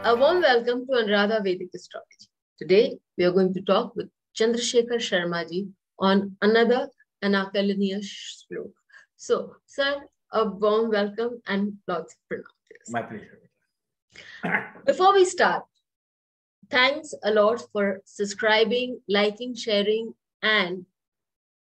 A warm welcome to Anuradha Vedic Astrology. Today, we are going to talk with Chandrasekhar Sharma ji on another Anakalaniya Shlok. So, sir, a warm welcome and lots of pranams. My pleasure. Before we start, thanks a lot for subscribing, liking, sharing, and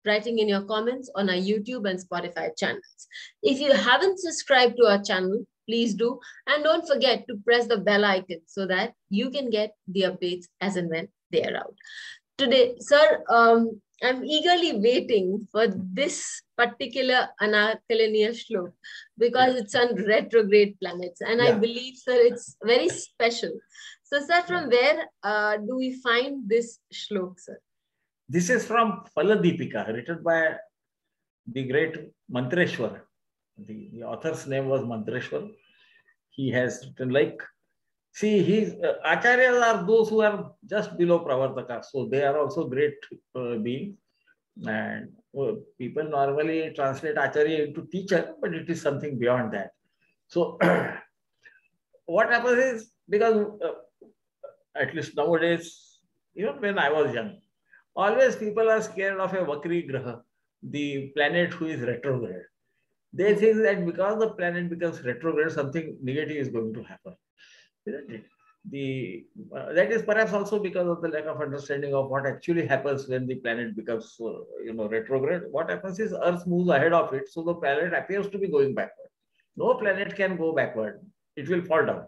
writing in your comments on our YouTube and Spotify channels. If you haven't subscribed to our channel, please do. And don't forget to press the bell icon so that you can get the updates as and when they are out. Today, sir, I'm eagerly waiting for this particular Anakalaniya Shlok because it's on retrograde planets. And I believe, sir, it's very special. So, sir, from where do we find this Shlok, sir? This is from Phaladipika, written by the great Mantreshwar. The author's name was Mantreshwar. He has written his Acharyas are those who are just below Pravartaka. So they are also great beings. And people normally translate Acharya into teacher, but it is something beyond that. So what happens is, because at least nowadays, even when I was young, always people are scared of a Vakri Graha, the planet who is retrograde. They think that because the planet becomes retrograde, something negative is going to happen. Isn't it? That is perhaps also because of the lack of understanding of what actually happens when the planet becomes retrograde. What happens is Earth moves ahead of it, so the planet appears to be going backward. No planet can go backward. It will fall down.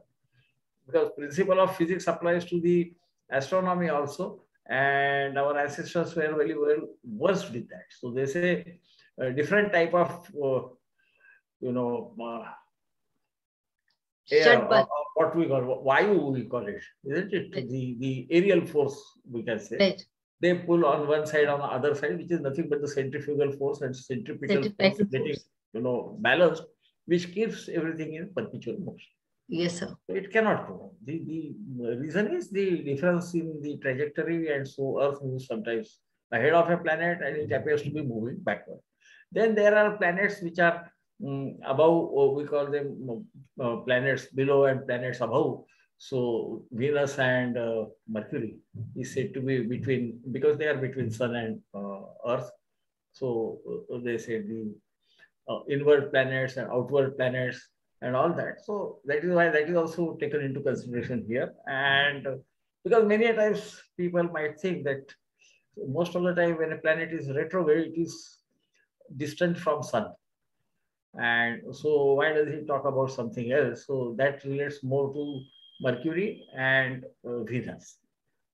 Because principle of physics applies to the astronomy also. And our ancestors were very well versed with that. So they say a different type of, air, or what we call, Vayu we call it, isn't it? Right. The aerial force, we can say. Right. They pull on one side, on the other side, which is nothing but the centrifugal force, and centripetal force getting, balanced, which keeps everything in perpetual motion. Yes, sir. So it cannot go. The reason is the difference in the trajectory, and so Earth moves sometimes ahead of a planet and it appears to be moving backward. Then there are planets which are above, we call them planets below and planets above. So Venus and Mercury is said to be between, because they are between Sun and Earth. So they say the inward planets and outward planets and all that. So that is why that is also taken into consideration here. And because many times people might think that most of the time when a planet is retrograde, it is distant from Sun. And so why does he talk about something else? So that relates more to Mercury and Venus.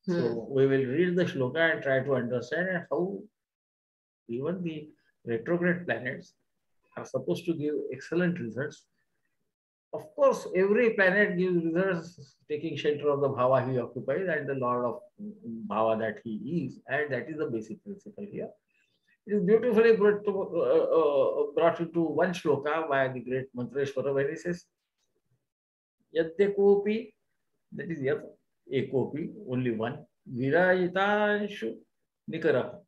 So we will read the shloka and try to understand how even the retrograde planets are supposed to give excellent results. Of course, every planet gives results taking shelter of the bhava he occupies and the lord of bhava that he is, and that is the basic principle here. It is beautifully brought into one shloka by the great Mantreshwara, where he says, Yadyakopi, that is Yad Ekopi, only one, Virajitanshu Nikara.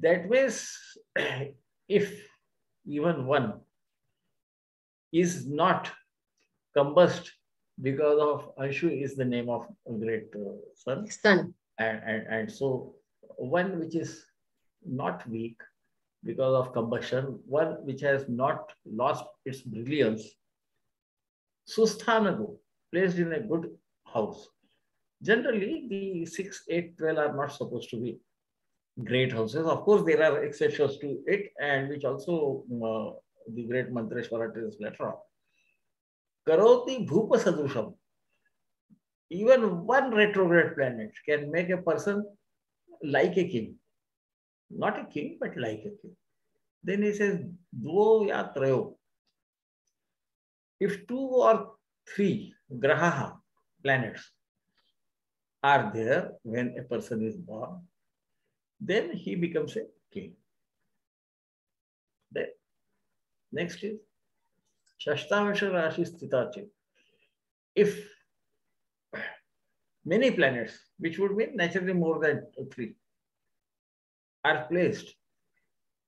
That means, if even one is not combust, because of Anshu is the name of a great sun. And so one which is not weak because of combustion, one which has not lost its brilliance, Susthanago, placed in a good house. Generally, the 6, 8, 12 are not supposed to be great houses. Of course, there are exceptions to it, and which also the great Mantreshwara tells later on. Karoti Bhupa Sadrusham. Even one retrograde planet can make a person like a king. Not a king, but like a king. Then he says, Dvo ya trayo. If 2 or 3 graha planets are there when a person is born, then he becomes a king. Then next is Shashtavamsha Rashi Sthitache. If many planets, which would mean naturally more than 3, are placed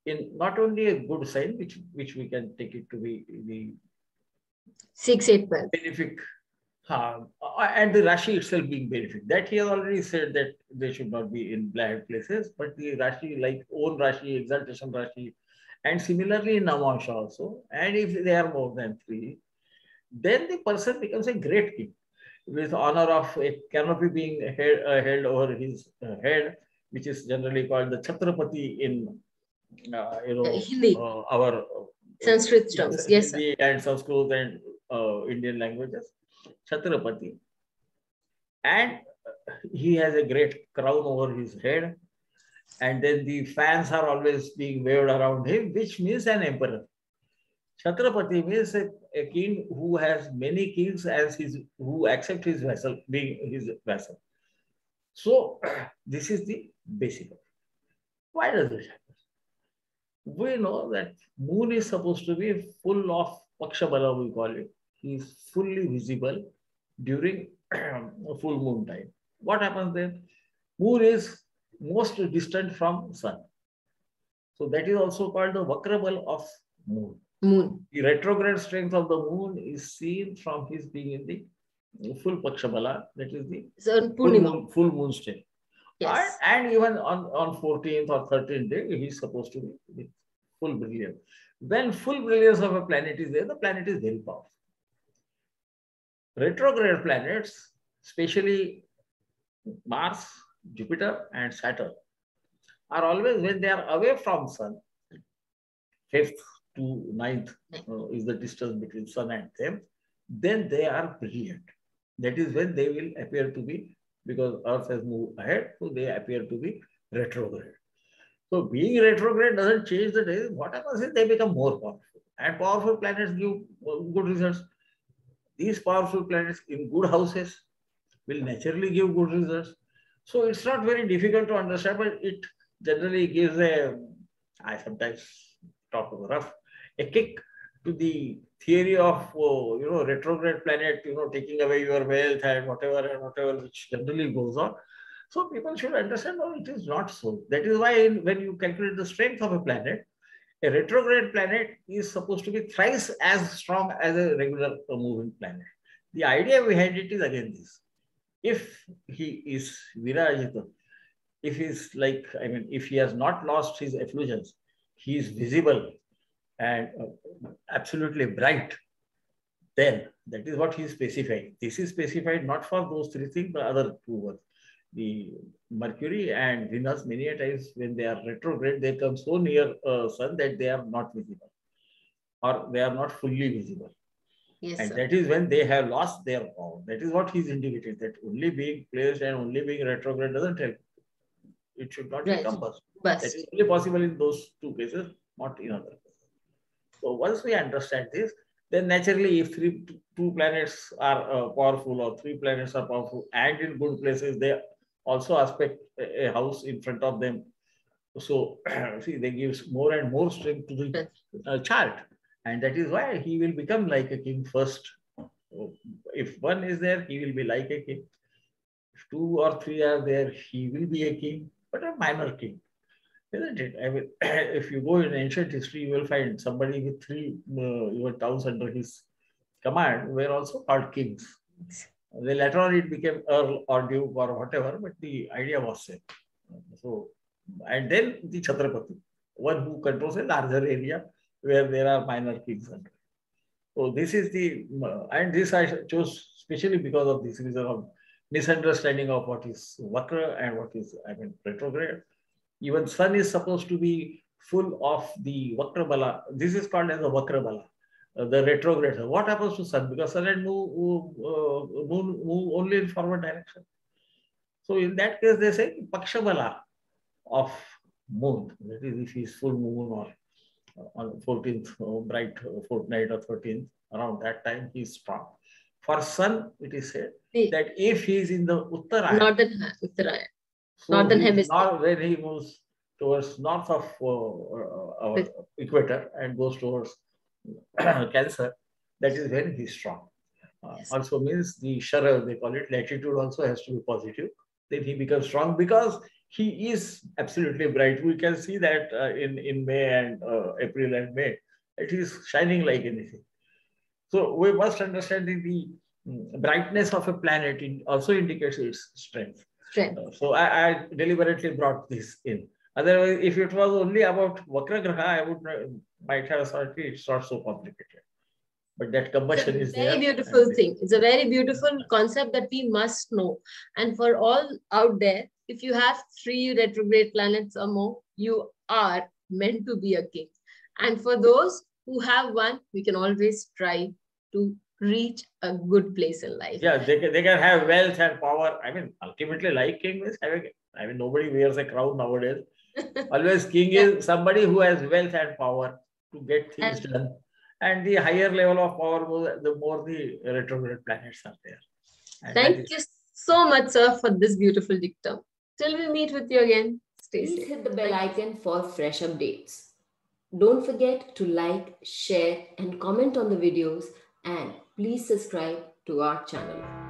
in not only a good sign, which we can take it to be the 6, 8, 12 benefic And the Rashi itself being benefit. That he has already said that they should not be in bad places, but the Rashi, like own Rashi, exaltation Rashi, and similarly in Namansha also. And if they are more than three, then the person becomes a great king with honor of a canopy being held over his head, which is generally called the Chhatrapati in Hindi, our Sanskrit terms. Yes, sir. Hindi and Sanskrit and Indian languages. Chhatrapati, and he has a great crown over his head, and then the fans are always being waved around him, which means an emperor. Chhatrapati means a king who has many kings as his, who accept his vassal, being his vassal. So this is the basic. Why does it happen? We know that moon is supposed to be full of Pakshabala, we call it. He is fully visible during full moon time. What happens then? Moon is most distant from sun. So that is also called the Vakrabal of moon. The retrograde strength of the moon is seen from his being in the full Pakshabala, that is the full moon state. Yes. And even on 14th or 13th day, he is supposed to be with full brilliance. When full brilliance of a planet is there, the planet is very powerful. Retrograde planets, especially Mars, Jupiter, and Saturn, are always, when they are away from Sun, 5th to 9th is the distance between Sun and them, then they are brilliant. That is when they will appear to be, because Earth has moved ahead, so they appear to be retrograde. So being retrograde doesn't change the day. What happens is they become more powerful. And powerful planets give good results. These powerful planets in good houses will naturally give good results. So it's not very difficult to understand, but it generally gives I sometimes talk rough, a kick to the theory of retrograde planet, taking away your wealth and whatever, which generally goes on. So people should understand, no, it is not so. That is why when you calculate the strength of a planet, a retrograde planet is supposed to be thrice as strong as a regular moving planet. The idea behind it is again this. If he is Virajita, if he's like, if he has not lost his effulgence, he is visible and absolutely bright, then that is what he is specifying. This is specified not for those three things, but other two words. The Mercury and Venus, many a times when they are retrograde, they come so near Sun that they are not visible or they are not fully visible. Yes, and sir. That is when they have lost their power. That is what he's indicating, that only being placed and only being retrograde doesn't help. It should not be compassed. That is only possible in those two cases, not in other cases. So once we understand this, then naturally if two planets are powerful or three planets are powerful and in good places, they also aspect a house in front of them. So see, they give more and more strength to the chart. And that is why he will become like a king first. If one is there, he will be like a king. If two or three are there, he will be a king, but a minor king. Isn't it? If you go in ancient history, you will find somebody with three towns under his command were also called kings. Then later on it became earl or duke or whatever, but the idea was same. So, and then the Chhatrapati, one who controls a larger area where there are minor kings under. So this is and this I chose specially because of this reason of misunderstanding of what is Vakra and what is, retrograde. Even Sun is supposed to be full of the Vakrabala. This is called as the Vakrabala, the retrograde. What happens to Sun? Because Sun and Moon move only in forward direction. So in that case, they say Pakshabala of Moon. That is, if he is full moon or on 14th, bright fortnight or 13th, around that time, he is strong. For Sun, it is said that if he is in the Uttaraya, northern hemisphere, when he moves towards north of our equator and goes towards Cancer, that is when he is strong. Also means the Shara, they call it, latitude also has to be positive. Then he becomes strong because he is absolutely bright. We can see that in May and April and May, it is shining like anything. So we must understand the brightness of a planet also indicates its strength. Strength. So I deliberately brought this in. Otherwise, if it was only about Vakragraha, I would might have thought it's not so complicated. But that combustion is there. Very beautiful thing. It's a very beautiful concept that we must know. And for all out there, if you have 3 retrograde planets or more, you are meant to be a king. And for those who have one, we can always try to reach a good place in life. Yeah, they can have wealth and power. I mean, ultimately, like king is having. I mean, nobody wears a crown nowadays. Always, king is somebody who has wealth and power to get things done. And the higher level of power, the more the retrograde planets are there. And thank you so much, sir, for this beautiful dictum. Till we meet with you again, stay safe. Please hit the bell icon for fresh updates. Don't forget to like, share, and comment on the videos, and please subscribe to our channel.